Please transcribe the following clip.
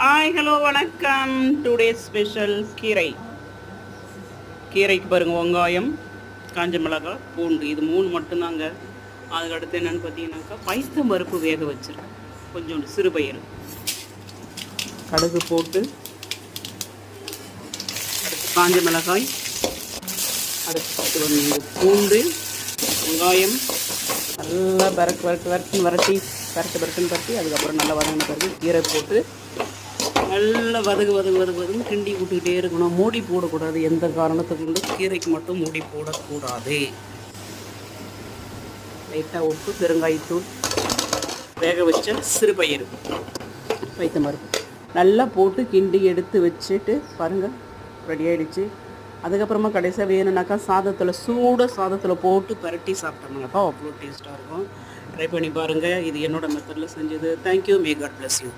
Hi hello வணக்கம். Today special கீரைக்கு பாருங்கள், வெங்காயம், காஞ்ச மிளகாய், பூண்டு, இது 3 மட்டும்தாங்க. அதுக்கடுத்து என்னென்னு பார்த்தீங்கன்னாக்கா பைத்தம் பருப்பு வேக வச்சுருக்கேன், கொஞ்சோண்டு சிறுபயிறு, கடுகு போட்டு, அடுத்து காஞ்ச மிளகாய், அடுத்து வந்து பூண்டு, வெங்காயம் நல்லா பரட்டுன்னு வரட்டி அதுக்கப்புறம் நல்லா வதங்கின பிறகு கீரை போட்டு நல்லா வதகு கிண்டி விட்டுக்கிட்டே இருக்கணும். மூடி போடக்கூடாது, எந்த காரணத்துக்கு கொண்டு கீரைக்கு மட்டும் மூடி போடக்கூடாது. லைட்டாக உப்பு, பெருங்காயத்தூள், வேக வச்ச சிறுபயிறு, பைத்தம் பருப்பு நல்லா போட்டு கிண்டி எடுத்து வச்சுட்டு பாருங்கள், ரெடி ஆகிடுச்சு. அதுக்கப்புறமா கடைசியாக வேணும்னாக்கா சூட சாதத்தில் போட்டு பரட்டி சாப்பிட்டோம்னாக்கா அவ்வளோ டேஸ்ட்டாக இருக்கும். ட்ரை பண்ணி பாருங்கள். இது என்னோடய மெத்தடில் செஞ்சது. Thank you. May God bless you.